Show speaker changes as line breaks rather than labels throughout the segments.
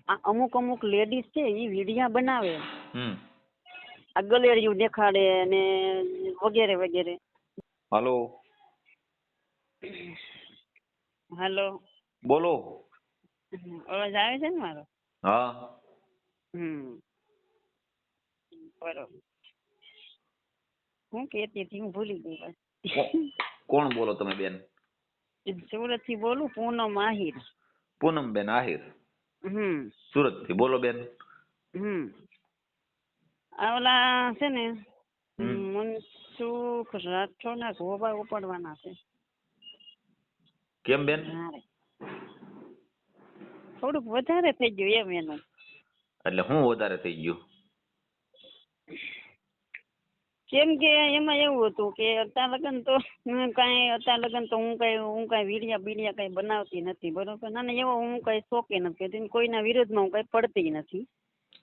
આ અમુક અમુક લેડીઝ છે એ વિડિયા બનાવે,
હમ
આ ગલેરિયું દેખાડે ને વગેરે વગેરે.
હાલો
હાલો,
બોલો.
અવાજ આવે છે ને મારો?
હા
બરોબર. હું કેતી હતી હું ભૂલી ગઈ.
કોણ બોલો તમે બેન?
સુરત થી બોલું, પૂનમ આહિર.
પૂનમ બેન આહિર સુરત થી બોલો બેન.
આ ઓલા છે ને મનસુખ રાઠોડ ના ગોબા ઉપાડવાના છે.
કેમ બેન?
થોડુંક વધારે થઈ ગયું એમ એનું.
એટલે હું વધારે થઈ ગયું?
કેમ કે એમાં એવું હતું કે અત્યાર લગન તો હું કઈ વિડિયા બીડિયા કઈ બનાવતી નથી, બરોબર. અને એવો હું કઈ શોખી નથી, કોઈના વિરોધમાં હું કઈ પડતી નથી.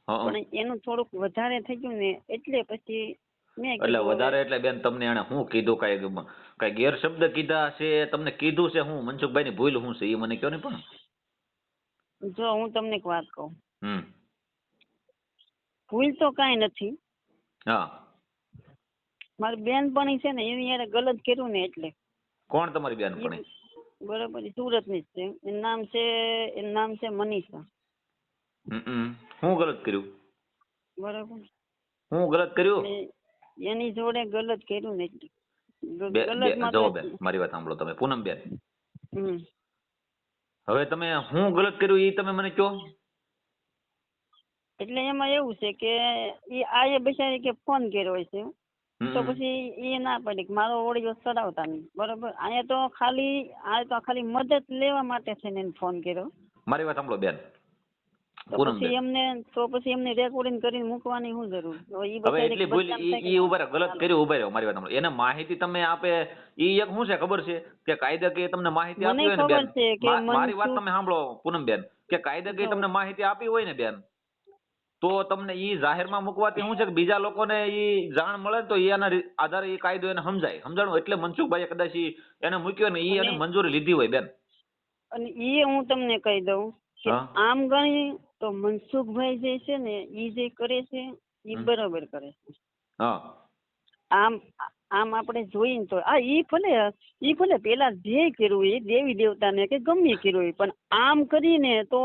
પણ એનું થોડુંક વધારે થઈ ગયું ને એટલે પછી મેં
એટલે
કીધું
વધારે એટલે બેન તમને એને શું કીધું? કઈ ગેરશબ્દ કીધા છે? તમને કીધું છે હું? મનસુખભાઈ ની ભૂલ શું છે એ મને કહો ને. પણ
જો હું તમને એક વાત કહું, ભૂલ તો કઈ નથી.
હા,
મારી બેનપણી છે ને એની યારે ગલત કર્યું ને એટલે.
કોણ તમારી બેનપણી?
બરોબર, સુરત ની જ છે. એનું નામ છે મનીષા.
હું ગલત કર્યું?
બરોબર,
હું ગલત કર્યું?
એની જોડે ગલત કર્યું ને એટલે.
જો બેન મારી વાત સાંભળો તમે, પૂનમ બેન. હવે તમે હું ગલત કર્યું એ તમે મને કહો.
એટલે એમાં એવું છે કે એ આ બિચારી કે ફોન કર્યો છે, તો પછી એ ના પડી મારો ઓડિયો ચડાવતા નહીં, બરોબર. અહીંયા તો ખાલી મદદ લેવા માટે છે ને ફોન કર્યો.
મારી વાત સાંભળો બેન.
તો પછી એમને રેકોર્ડિંગ કરીને મૂકવાની શું જરૂર?
હવે એટલી ભૂલ ઈ ઉભા ગલત કર્યું, ઉભા રહ્યો. મારી વાત સાંભળો. એને માહિતી તમે આપે ઈ એક શું છે ખબર છે કે કાયદાકીય તમને માહિતી આપી હોય ને બેન, મારી વાત તમે સાંભળો પૂનમ બેન, કે કાયદાકીય તમને માહિતી આપી હોય ને બેન, તો તમને ઈ જાહેરમાં મૂકવાથી શું છે કે બીજા લોકોને ઈ જાણ મળે તો એના આધારે ઈ કાયદો એને સમજાણું. એટલે મનસુખભાઈએ કદાચ એને મૂક્યો ને ઈ એને મંજૂરી લીધી હોય બેન. અને
ઈ હું તમને કહી દઉં કે આમ ગણી તો મનસુખભાઈ જે છે ને ઈ જે કરે છે ઈ બરોબર કરે છે. આમ આપણે જોઈએ તો ઈ ભલે પેલા જે કર્યું એ દેવી દેવતાને કે ગમે કર્યું, પણ આમ કરીને તો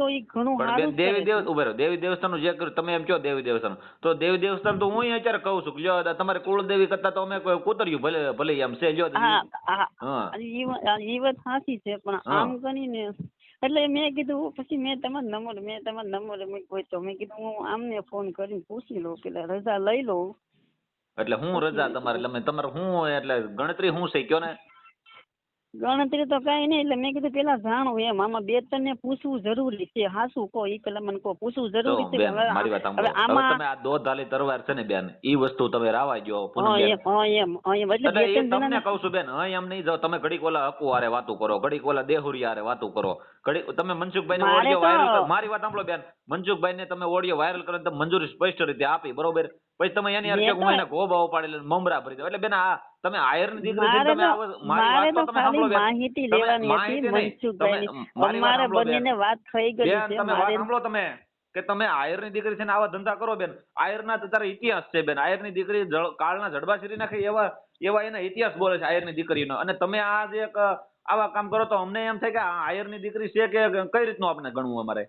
ઈ ઘણું સારું.
દેવી દેવસ્થાન જે કર્યું તમે એમ કહો દેવી દેવસ્થાન, તો દેવી દેવસ્થાન તો હું અત્યારે કહું છું કે તમારે કુળદેવી કરતા તો અમે કૂતર્યું ભલે એમ છે. ઈ
વાત સાચી છે, પણ આમ કરીને એટલે મેં કીધું, પછી મેં તમારો નંબર મૂક્યો તો મેં કીધું હું આમને ફોન કરીને પૂછી લઉં, પેલા રજા લઈ લઉં.
એટલે હું રજા તમારે તમારે શું એટલે ગણતરી શું છે કયો ને?
ગણતરી તો કઈ નહીં, એટલે મેં કીધું પેલા જાણું એમ, આમાં બે ત્રણ ને પૂછવું જરૂરી છે. હાસું કહો ઈ પેલા મને કહો, પૂછવું જરૂરી છે.
મારી વાત સાંભળો. હવે તમે આ દોધાલી તરવાર છે ને બેન, ઈ વસ્તુ તમે રાવા ગયો. તમને કહું છું બેન, એમ નહીં જાવ તમે ઘડીક ઓલા હકુ હારે વાતું કરો, ઘડીક ઓલા દેહુરી હારે વાતું કરો, ઘડીક તમે મનસુખભાઈ ને ઓડિયો વાયરલ કરો. મારી વાત સાંભળો બેન, મનસુખભાઈ ને તમે ઓડિયો વાયરલ કરો તમે મંજૂરી સ્પષ્ટ રીતે આપી, બરોબર. પછી તમે એની હારે હું એને ગોબા ઉપાડી લઈને મમરા ભરી દો. એટલે બેન તમે આયર ની દીકરી છે, તમે મારી વાત તો તમે સાંભળો બેન.
માહિતી લેવાની હતી મનસુખભાઈ, અમારે બંનેને વાત થઈ ગઈ છે.
તમે વાત સાંભળો તમે, કે તમે આયર ની દીકરી છે ને આવા ધંધા કરો બેન. આયર ના તારા ઇતિહાસ છે બેન. આયર ની દીકરી કાળના જડબા શીરી નાખે એવા એના ઇતિહાસ બોલે છે આયર ની દીકરીનો. અને તમે આ જે આવા કામ કરો તો અમને એમ થાય કે આયર ની દીકરી છે કે કઈ રીતનું આપણે ગણવું અમારે?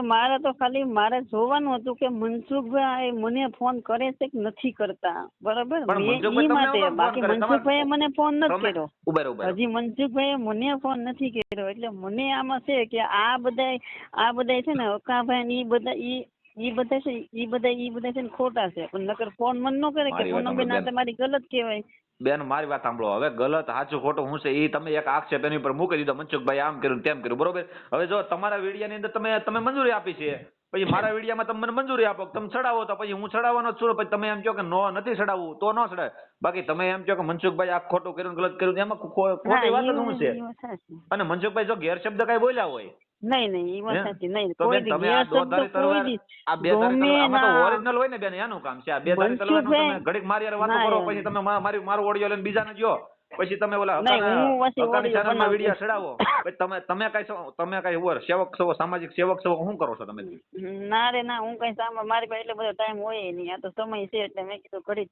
મારે તો ખાલી મારે જોવાનું હતું કે મનસુખભાઈ મને ફોન કરે છે કે નથી કરતા, બરાબર. બાકી મનસુખભાઈ મને ફોન નથી કર્યો, હજી મનસુખભાઈ મને ફોન નથી કર્યો. એટલે મને આમાં છે કે આ બધા છે ને અકાભાઈ ને ઈ બધા છે ને ખોટા છે, પણ નકર ફોન મન ન કરે કે ફોન નંબર ના તમારી ગલત કહેવાય.
બેન મારી વાત સાંભળો. હવે ગલત સાચું ખોટું હું છે એ તમે એક આક્ષેપ એની ઉપર મૂકી દીધો, મનસુખભાઈ આમ કર્યું તેમ કર્યું, બરોબર. હવે જો તમારા વિડિયા ની અંદર તમે મંજૂરી આપી છે, પછી મારા વિડિયામાં તમે મને મંજૂરી આપો, તમે ચડાવો તો પછી હું ચડાવવાનો જ છું. પછી તમે એમ કહો કે નથી ચડાવવું તો ન ચડાવે. બાકી તમે એમ કહો કે મનસુખભાઈ આ ખોટું કર્યું ગલત કર્યું, એમાં ખોટી વાત શું છે? અને મનસુખભાઈ જો ગેરશબ્દ કઈ બોલ્યા હોય
નહીં ઈ વાત સાચી નહીં.
ઓરિજિનલ હોય ને બેન એનું કામ છે. આ બે ધારી તલવાર તમે ઘડીક મારી વાતો કરો, પછી તમે મારું ઓડિયો લઈને બીજાને જો પછી તમે ઓલા
નહીં, હું પછી
હકાની
ઓડિયો
ચેનલમાં
બનાવતી.
વિડિયો ચડાવો, પછી તમે કઈ ઓર સેવક છો, સામાજિક સેવક છો, શું કરો છો તમે?
ના રે ના, હું કઈ સાંભળ, મારી પાસે એટલો બધો ટાઈમ હોય નહીં, આ તો સમય છે એટલે મેં કીધું ઘડી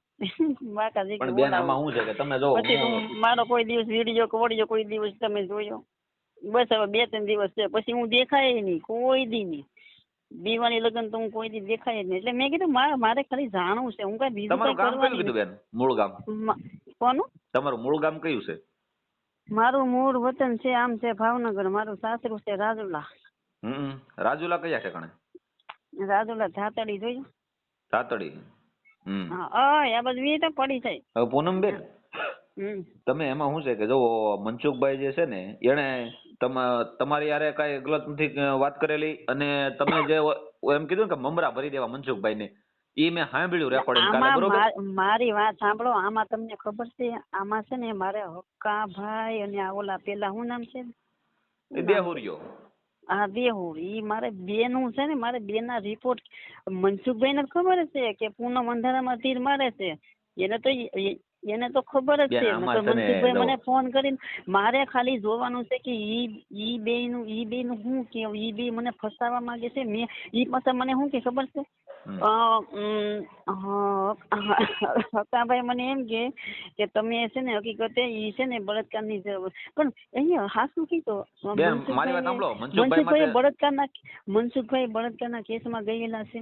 બાકાજી
પણ બેન આમાં શું છે કે તમે જો
પછી તું મારો કોઈ દિવસ વિડીયો કે ઓડિયો કોઈ દિવસ તમે જોયો? બસ હવે 2-3 દિવસ છે, પછી હું દેખાય નહીં કોઈ દી નહીં. દીવાની લગ્ન તો હું કોઈ દી દેખાય જ નહીં, એટલે મેં કીધું મારે ખાલી જાણવું છે, હું કઈ બીજું
તમારું
કઈ
ગામ કયું કીધું બેન? મૂળ ગામ
કોનું?
તમારું મૂળ ગામ કયું છે?
મારું મૂળ વતન છે આમ છે ભાવનગર, મારું સાસરું છે રાજુલા.
રાજુલા કયા ઠેકાણે?
રાજુલા ધાતડી જોયું?
ધાતડી.
હા આ બધું એ તો પડી જાય.
હવે પૂનમબેન, તમે એમાં શું છે કે જો મનસુખભાઈ જે છે ને એને તમારી યારે કઈ ગલત નથી વાત કરેલી, અને તમે જે એમ કીધું કે મમરા ભરી દેવા મનસુખભાઈ ને, એ મેં સાંભળ્યું રેકોર્ડિંગ કાલે, બરોબર?
મારી વાત સાંભળો, આમાં તમને ખબર છે, આમાં છે ને મારે હક્કાભાઈ અને આ ઓલા પેલા શું નામ છે?
દેહુરિયો.
હા દેહુર, ઈ મારે બેનું છે ને, મારે બેના રિપોર્ટ મનસુખભાઈ ને ખબર છે કે પૂનમ અંધારામાં તીર મારે છે, એને તો ખબર જ છે. મનસુખભાઈ મને ફોન કરીને મારે ખાલી જોવાનું છે કે ઈ બે નું શું કેવું, ઈ બે મને ફસાવા માંગે છે. મેં ઈ પાછા મને શું કે ખબર છે, હકાભાઈ મને એમ કે તમે છે ને હકીકતે ઈ છે ને બળાત્કારની પણ અહીંયા હાસું કીધું મનસુખભાઈ બળાત્કારના કેસમાં ગયેલા છે.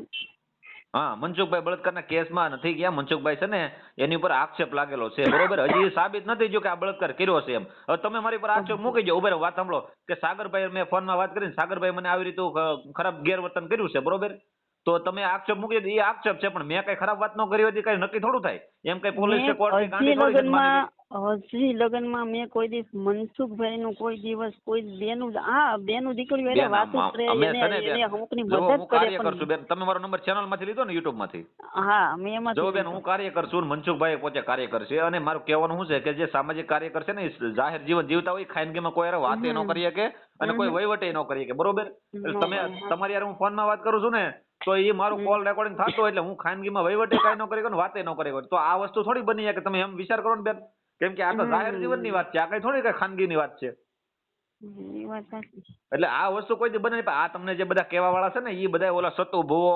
હા, મનસુખભાઈ બળાત્કારના કેસમાં નથી ગયા. મનસુખભાઈ છે ને એની ઉપર આક્ષેપ લાગેલો છે, બરોબર? હજી સાબિત નથી જો કે આ બળાત્કાર કર્યો છે એમ. હવે તમે મારી પર આક્ષેપ મૂકી દો. ઉભા વાત સાંભળો કે સાગરભાઈ, મેં ફોનમાં વાત કરીને સાગરભાઈ મને આવી રીતે ખરાબ ગેરવર્તન કર્યું છે, બરોબર? તો તમે આક્ષેપ મૂકી દો, એ આક્ષેપ છે, પણ મેં કઈ ખરાબ વાત ન કરી હતી, કઈ નક્કી થોડું થાય એમ. કઈ પોલીસ કે કોર્ટ
હજી લગ્નમાં મેં કોઈ દિવસ મનસુખભાઈ નું કોઈ દિવસ કોઈ બેનું દીકરીઓ વાત કરે, અમુકની મદદ કરે.
બેન તમે મારો નંબર ચેનલ માંથી લીધો ને, યુટ્યુબ માંથી?
હા, મેં એમાં
જો બેન હું કાર્યકર છું, મનસુખભાઈ પોતે કાર્યકર છે, અને મારું કહેવાનું શું છે કે જે સામાજિક કાર્યકર છે ને જાહેર જીવન જીવતા હોય, ખાનગીમાં કોઈ યાર વાતે ન કરી શકે અને કોઈ વહીવટે ન કરી શકે, બરોબર? તમે તમારી યાર હું ફોનમાં વાત કરું છું ને, તો એ મારું કોલ રેકોર્ડિંગ થતું એટલે હું ખાનગીમાં વહીવટે કઈ ન કરી વાતે ન કરી, તો આ વસ્તુ થોડી બની જાય કે તમે એમ વિચાર કરો ને બેન, કેમ કે આ તો જાહેર જીવનની વાત છે, આ કઈ થોડી કઈ ખાનગીની વાત છે. એટલે આ વસ્તુ કોઈ દી બને. આ તમને જે બધા કહેવા વાળા છે ને, એ બધા ઓલા સતુ ભુવો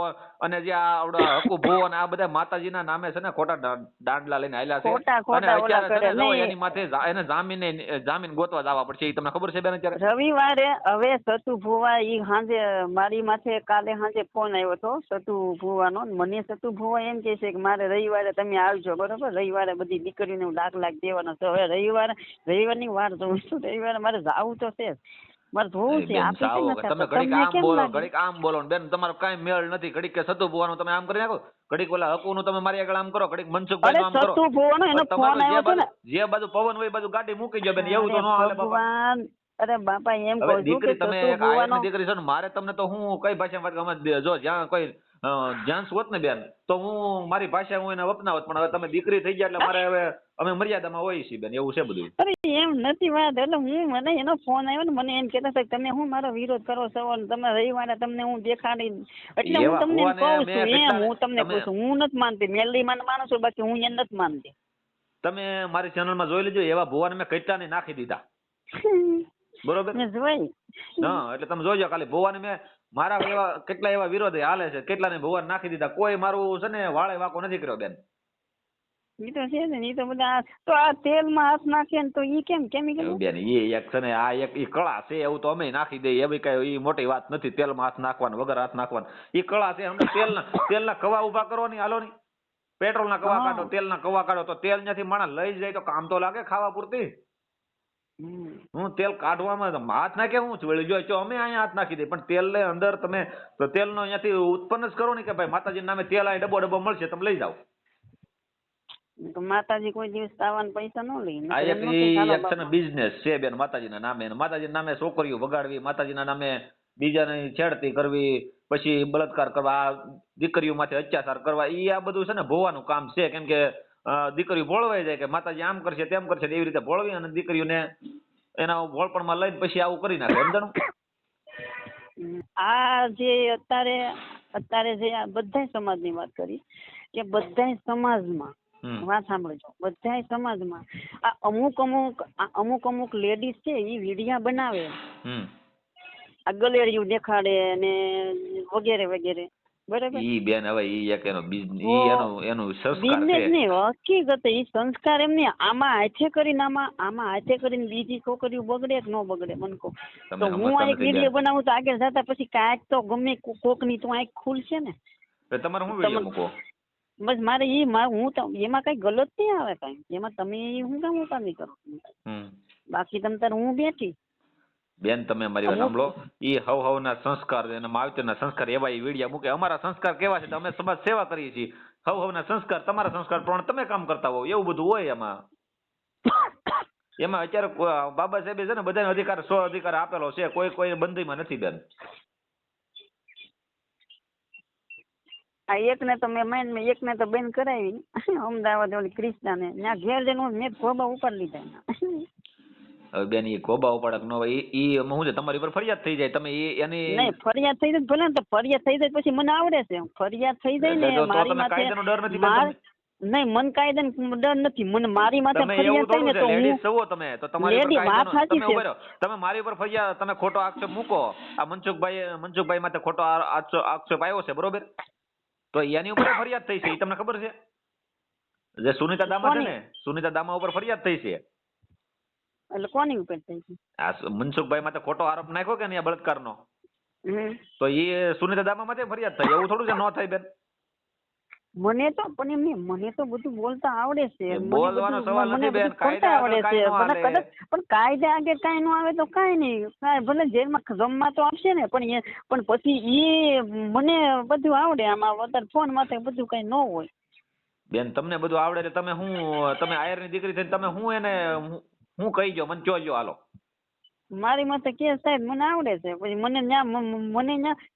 અને જે આવડા હકુ ભુવો અને આ બધા માતાજીના નામે છે ને ખોટા દાંડલા લઈને આયલા છે, અને અત્યારે છે ને એની માથે એને જામીન ગોતવા જવા પડશે. એ તમને ખબર છે બેન? અત્યારે
રવિવારે હવે સતુ ભુવા ઈ હાંજે મારી માથે કાલે હાંજે ફોન આવ્યો હતો સતુ ભુવાનો. મને સતુ ભુવા એમ કે છે કે મારે રવિવારે તમે આવજો, બરોબર? રવિવારે બધી દીકરીને હું લાખ દેવાનો છે. હવે રવિવારની વાર જોઉં છું, રવિવારે મારે જાવું તો છે.
તમે ઘડીક આમ બોલો બેન, તમારો કઈ મેળ નથી. ઘડીક કે સતુ ભુવાનું તમે આમ કરી નાખો, ઘડીક ઓલા હકુ નું તમે મારી આગળ આમ કરો, ઘડીક મનસુખભાઈ નું આમ કરો. જે બાજુ પવન હોય બાજુ ગાડી મૂકી જો બેન, એવું તો ન હાલે બાપા.
અરે બાપા એમ કહું છું કે
તમે એક આયરની દીકરી છો ને, મારે તમને તો હું કઈ ભાષામાં વાત, જો જ્યાં કોઈ જ્યાં હોત ને બેન, તો હું મારી ભાષા હું એને અપનાવત, પણ હવે તમે દીકરી થઈ ગયા એટલે મારે હવે અમે મર્યાદામાં હોઈએ છીએ બેન, એવું છે બધું.
અરે એમ નથી વાત, એટલે મને એનો ફોન આવ્યો ને, મને એમ કહેતા હતા કે તમે હું મારો વિરોધ કરો છો, તમે રવિવારે તમને હું દેખાડી, એટલે હું તમને કહું છું એમ, હું તમને કહું છું, હું નથી માનતી, મેલડી માનું છું, બાકી હું એને નથી માનતી.
તમે મારી ચેનલમાં જોઈ લેજો, એવા ભુવાને મેં કેટલાને નાખી દીધા, બરોબર? હા, એટલે તમે જોજો ખાલી ભુવાને મેં મારા એવા કેટલા એવા વિરોધ હાલે છે, કેટલાને ભુવાને નાખી દીધા. કોઈ મારું છે ને વાળે વાકો નથી કર્યો બેન.
ઈ તો છે ને, ઈ તો બધા તો આ તેલમાં હાથ નાખે ને તો ઈ કેમ કેમિકલ
બેન, એ એક છે ને આ એક ઈ કળા છે, એવું તો અમે નાખી દઈએ, એવી કઈ ઈ મોટી વાત નથી. તેલમાં હાથ નાખવાનું, વગર હાથ નાખવાનું, ઈ કળા છે. અમને તેલના કવા ઉભા કરો ની, હાલો ની, પેટ્રોલના કવા કાઢો, તેલના કવા કાઢો, તો તેલ ત્યાંથી માણસ લઈ જાય તો કામ તો લાગે ખાવા પૂરતી. હું તેલ કાઢવામાં હાથ નાખે હું વળી જો અમે અહીંયા હાથ નાખી દઈએ, પણ તેલ ને અંદર તમે તેલનો અહીંયાથી ઉત્પન્ન જ કરો ને કે ભાઈ માતાજી નામે તેલ આ ડબ્બો મળશે, તમે લઈ જાઓ.
માતાજી કોઈ દિવસ આવવાના પૈસા ન લે.
આ એક છે ને બિઝનેસ છે બેન, માતાજીના નામે. માતાજીના નામે છોકરીઓ બગાડવી, માતાજીના નામે બીજાની છેડતી કરવી, પછી બળાત્કાર કરવા, દીકરીઓ માથે અત્યાચાર કરવા, એ આ બધું છે ને ભોવાનું કામ છે. કેમ કે દીકરીઓ ભોળવાઈ જાય કે માતાજી આમ કરશે તેમ કરશે, એવી રીતે ભોળવી અને દીકરીઓને એના ભોળપણમાં લઈને પછી આવું કરી નાખે. સમજાણું?
આ જે અત્યારે જે આ બધા સમાજની વાત કરી કે બધા સમાજમાં વાત સાંભળજો, બધાય સમાજમાં આ અમુક અમુક લેડીઝ છે એ વિડિયા બનાવે, આ ગલેડિયું દેખાડે ને વગેરે વગેરે, બરાબર.
ઈ બેન હવે ઈ એક એનો એનું સંસ્કાર છે.
બિઝનેસ ની હકીકત ઈ સંસ્કાર એમની આમાં હાથે કરીને આમાં હાથે કરીને બીજી છોકરીઓ બગડે કે ન બગડે મને કહો. તો હું આ એક વિડીયો બનાવું તો આગળ જતા પછી કાંઈક તો ગમે કોક ની તો આંખ ખુલશે ને.
તમારે શું વિડીયો મૂકો?
બસ મારે હું તો એમાં કઈ ગલત નહીં આવે કઈ, એમાં તમે હું કામ ઉપાધિ કરો. બાકી તમ તાર હું બેઠી.
બેન તમે મારી વાત સાંભળો, ઈ હવના સંસ્કાર અને માવતરના સંસ્કાર એવા ઈ વિડિયા મૂકે. અમારા સંસ્કાર કેવા છે? અમે સમાજ સેવા કરીએ છીએ. હવના સંસ્કાર તમારા સંસ્કાર પ્રમાણે તમે કામ કરતા હોવ એવું બધું હોય એમાં. એમાં અત્યારે બાબા સાહેબે છે ને બધાને અધિકાર અધિકાર આપેલો છે, કોઈ બંધીમાં નથી બેન.
આ એકને તો મેં એકને તો બેન કરાવી અમદાવાદ ઓલી ક્રિષ્ના ને, ત્યાં ઘેર જઈને મેં ખોબા ઉપાડી લીધા.
હવે બેન ઈ ખોબા ઉપાડક નો હોય ઈ શું છે તમારી પર ફરિયાદ થઈ જાય, તમે એની
નહીં ફરિયાદ થઈ જાય ભલે ને, તો ફરિયાદ થઈ જાય પછી મને આવડે છે, ફરિયાદ થઈ જાય ને મારી માથે
કાયદાનો ડર નથી.
નહીં મન કાયદાનો ડર નથી, મને મારી માથે ફરિયાદ થાય ને તો
લેડીઝ છો તમે તો તમારી તમે મારી ઉપર ફરિયાદ તમે ખોટો આક્ષેપ મૂકો, આ મનસુખભાઈ માથે ખોટો આક્ષેપ આવ્યો છે બરોબર, તો એની ઉપર ફરિયાદ થઈ છે એ તમને ખબર છે? જે સુનિતા દામા છે ને, સુનિતા દામા ઉપર ફરિયાદ થઈ છે.
એટલે કોની ઉપર થઈ છે?
આ મનસુખભાઈ માથે ખોટો આરોપ નાખ્યો કે નહીં બળાત્કારનો, તો એ સુનિતા દામા માથે ફરિયાદ થઈ. એવું થોડું છે ન થાય બેન?
મને તો પણ એમ મને તો બધું બોલતા આવડે છે,
બોલવાનો સવાલ નથી બેન, કાયદા
આવડે છે પણ કાયદા આગળ કાંઈ ન આવે તો કાંઈ નહીં, ભલે જેલમાં જમવા તો આપશે ને, પણ પછી એ મને બધું આવડે. આમાં વધારે ફોન માથે બધું કઈ ન હોય.
બેન તમને બધું આવડે એટલે તમે આયરની દીકરી થઈને તમે હું એને હું કહી ગયો મને કયો હાલો.
મારી માથે કેસ સાહેબ મને આવડે છે, પછી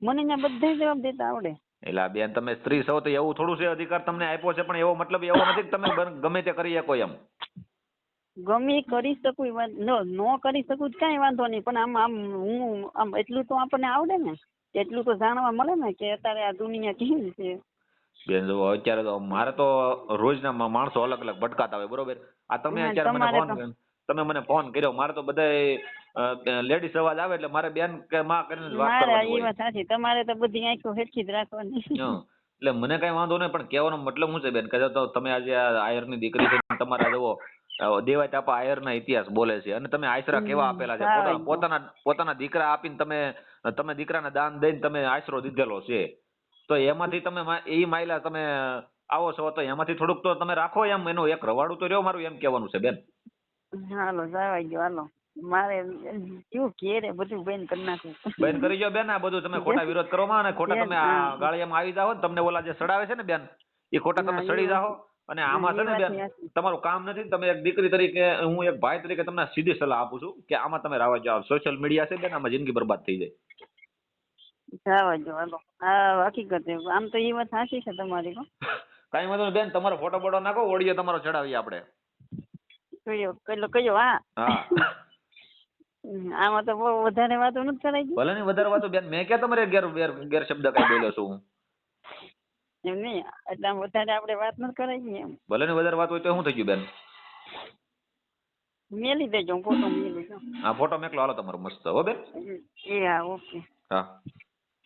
મને બધા જવાબ દેતા આવડે.
એટલે બેન તમે સ્ત્રી છો તો એવું થોડું છે અધિકાર તમને આપ્યો છે, પણ એવો મતલબ એવો નથી કે તમે ગમે તે કરી શકો એમ.
ગમે કરી શકું ન કરી શકું કઈ વાંધો નહીં, પણ આમ એટલું તો આપણને આવડે ને, એટલું તો જાણવા મળે ને કે અત્યારે આ દુનિયા કેવી છે.
બેન જો અત્યારે તો મારે તો રોજના માણસો અલગ અલગ ભટકાતા હોય બરોબર. આ તમે અત્યારે તમે મને ફોન કર્યો, મારે તો બધા લેડીઝ અવાજ આવે એટલે મારે બેન કે માં કરીને વાત કરવાની હોય.
એ વાત સાચી, તમારે તો બધી આંખો હેઠી જ રાખવાની.
એટલે મને કઈ વાંધો નહીં, પણ કહેવાનો મતલબ શું છે બેન કે તો તમે આજે આયરની દીકરી છે, તમારા જવો દેવાય તાપા આયરના ઇતિહાસ બોલે છે, અને તમે આશરા કેવા આપેલા છે, પોતાના દીકરા આપીને તમે દીકરાને દાન દઈને તમે આશરો દીધેલો છે, તો એમાંથી તમે એ માયલા તમે આવો છો તો એમાંથી થોડુંક તો તમે રાખો એમ, એનું એક રવાડું તો રહ્યો મારું એમ કહેવાનું છે બેન.
હાલો જવાય ગયો, હાલો મારે શું ઘેરે બધું બેન કરી નાખ્યું.
બેન કરી ગયો બેન, આ બધું તમે ખોટા વિરોધ કરવામાં અને ખોટા તમે આ ગાળિયામાં આવી જાઓ ને, તમને ઓલા જે સડાવે છે ને બેન એ ખોટા તમે સડી જાઓ, અને આમાં છે ને બેન તમારું કામ નથી. તમે એક દીકરી તરીકે, હું એક ભાઈ તરીકે તમને સીધી સલાહ આપું છું કે આમાં તમે રાવા જાઓ. સોશિયલ મીડિયા છે બેન, આમાં જિંદગી બરબાદ થઈ જાય.
જવા જો હાલો, હા હકીકત આમ તો એ વાત સાચી છે તમારી.
કઈ વાંધો બેન, તમારો ફોટો બોટો નાખો, ઓડિયો તમારો ચડાવીએ આપણે.
કયો હા આમાં તો બહુ વધારે વાતો નથી કરાઈ.
ભલે ની વધારે વાતો બેન, મેં ક્યાં તમારે ગેર શબ્દ કઈ બોલ્યો છું?
એમ નહીં, એટલે વધારે આપણે વાત નથી કરાઈ એમ.
ભલે ની વધારે વાત હોય તો શું થઈ ગયું બેન?
મેલી દેજો ફોટો, મેલી દેજો.
હા ફોટો મેકલો હાલો તમારો મસ્ત હો બેન.
એ હા ઓકે.
હા.